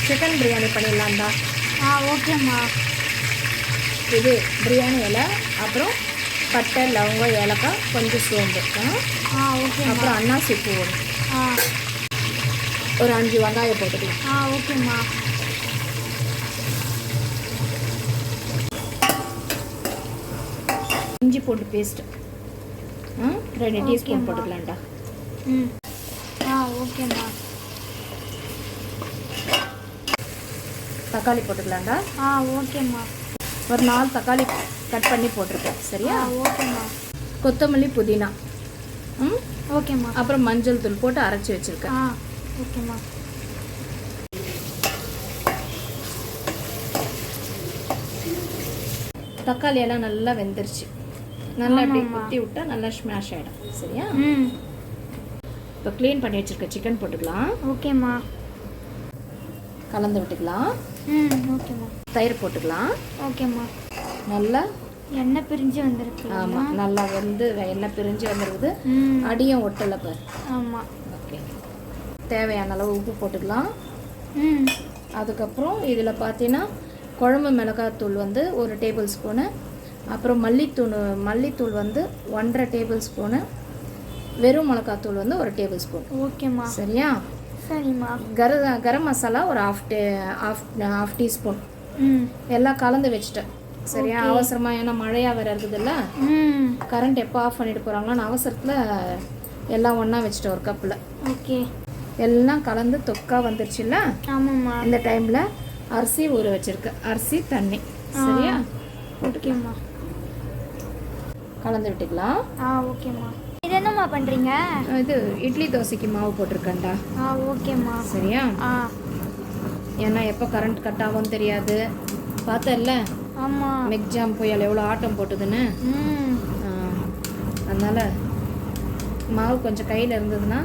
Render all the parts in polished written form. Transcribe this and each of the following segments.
Chicken biryani பண்ணிடலாம்டா. ஓகேம்மா. இது பிரியாணி இலை, அப்புறம் பட்டை, லவங்கம், ஏலக்காய், கொஞ்சம் சோம்பு, ஓகே. அப்புறம் அன்னாசி பூ ஒரு 5 வெங்காயம் போட்டுக்கலாம். ஓகேம்மா. இஞ்சி பூண்டு பேஸ்ட் 2 டீஸ்பூன் போட்டுக்கலாம்டா. ஓகேம்மா. தக்காளி போட்டுக்கலாம்டா. ஓகேம்மா. ஒரு 4 தக்காளி கட் பண்ணி போட்டிருக்கேன். சரியா? ஓகேம்மா. கொத்தமல்லி, புதினா, ஓகேம்மா. அப்புறம் மஞ்சள் தூள் போட்டு அரைச்சி வச்சுருக்கேன். ஓகேம்மா. தக்காளி எல்லாம் நல்லா வெந்துருச்சு. நல்லா அப்படியே குத்தி விட்டா நல்லா ஸ்மாஷ் ஆகிடும். சரியா? இப்போ க்ளீன் பண்ணி வச்சுருக்க சிக்கன் போட்டுக்கலாம். ஓகேம்மா. கலந்து விட்டுக்கலாம். ஓகேம்மா. தயிர் போட்டுக்கலாம். ஓகேம்மா. நல்லா எண்ணெய் பிரிஞ்சு வந்திருக்கு. ஆமாம், நல்லா வந்து எண்ணெய் பிரிஞ்சு வந்துருக்குது. அடியும் ஒட்டலை பாரு. ஆமாம். ஓகே. தேவையான அளவு உப்பு போட்டுக்கலாம். அதுக்கப்புறம் இதில் பார்த்தீங்கன்னா குழம்பு மிளகாத்தூள் வந்து 1 டேபிள் ஸ்பூனு, அப்புறம் மல்லித்தூள் வந்து 1.5 டேபிள் ஸ்பூனு, வெறும் மிளகாத்தூள் வந்து 1 டேபிள் ஸ்பூன். ஓகேம்மா. சரியா? சரிம்மா. கரம் மசாலா ஒரு half டீஸ்பூன். எல்லாம் கலந்து வச்சுட்டேன். சரியா? அவசரமாக, ஏன்னா மழையாக வேறு இருக்குதுல்ல, கரண்ட் எப்போ ஆஃப் பண்ணிட்டு போகிறாங்களான்னு அவசரத்தில் எல்லாம் ஒன்றா வச்சுட்டேன் ஒரு கப்பில். ஓகே. எல்லாம் கலந்து தொக்கா வந்துருச்சுல்ல. ஆமாம்மா. இந்த டைமில் அரிசி ஊற வச்சுருக்கேன். அரிசி, தண்ணி. சரியா? ஓகேம்மா. கலந்து விட்டுக்கலாம். ஓகேம்மா. இது என்னம்மா பண்ணுறீங்க? இது இட்லி தோசைக்கு மாவு போட்டிருக்கேன்டா. ஓகேம்மா. சரியா? ஏன்னா எப்போ கரண்ட் கட் ஆகும்னு தெரியாது. பார்த்தல ஆமாம், மெக்ஜாம் புயல் எவ்வளோ ஆட்டம் போட்டுதுன்னு. அதனால் மாவு கொஞ்சம் கையில் இருந்ததுன்னா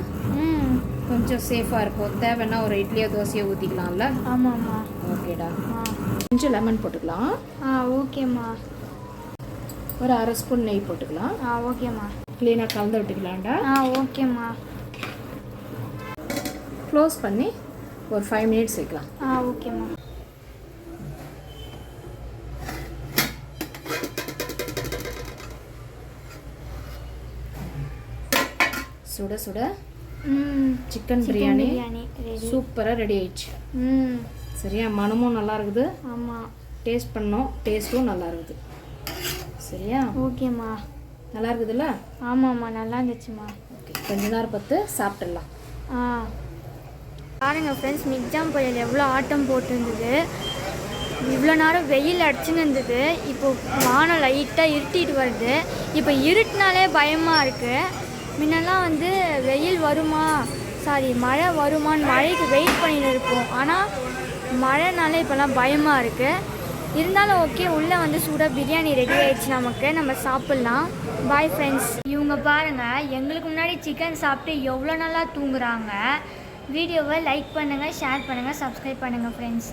கொஞ்சம் சேஃபாக இருக்கும். தேவைன்னா ஒரு இட்லியோ தோசையோ ஊற்றிக்கலாம்ல. ஆமாம்மா. ஓகேடா. கொஞ்சம் லெமன் போட்டுக்கலாம். ஓகேம்மா. ஒரு 1/2 ஸ்பூன் நெய் போட்டுக்கலாம். ஓகேம்மா. க்ளீனாக கலந்து விட்டுக்கலாம்டா. ஓகேம்மா. க்ளோஸ் பண்ணி ஒரு 5 மினிட்ஸ் வைக்கலாம். ஓகேம்மா. சுட சுட சிக்கன் பிரியாணி சூப்பராக ரெடி ஆயிடுச்சு. சரியா? மனமும் நல்லா இருக்குது. ஆமாம். டேஸ்ட் பண்ணோம், டேஸ்ட்டும் நல்லா இருக்குது. சரியா? ஓகேம்மா. நல்லா இருக்குதுல்ல? ஆமாம்மா, நல்லா இருந்துச்சுமா. ஓகே, கொஞ்ச நேரம் பார்த்து சாப்பிட்டுடலாம். பாருங்கள் ஃப்ரெண்ட்ஸ், மிக்ஜாம் புயல் எவ்வளோ ஆட்டம் போட்டுருந்தது. இவ்வளோ நேரம் வெயில் அடிச்சுன்னு இருந்தது. இப்போ வானம் லைட்டாக இருட்டிட்டு வருது. இப்போ இருட்டினாலே பயமாக இருக்குது. முன்னெல்லாம் வந்து வெயில் வருமா, மழை வருமான்னு மழைக்கு வெயிட் பண்ணிட்டு இருப்போம். ஆனால் மழைனாலே இப்போல்லாம் பயமாக இருக்குது. இருந்தாலும் ஓகே, உள்ளே வந்து சூடாக பிரியாணி ரெடி ஆகிடுச்சு. நம்ம சாப்பிட்லாம். Bye friends. இவங்க பாருங்கள், எங்களுக்கு முன்னாடி சிக்கன் சாப்பிட்டு எவ்வளோ நல்லா தூங்குறாங்க. வீடியோவை லைக் பண்ணுங்கள், ஷேர் பண்ணுங்கள், சப்ஸ்கிரைப் பண்ணுங்கள் ஃப்ரெண்ட்ஸ்.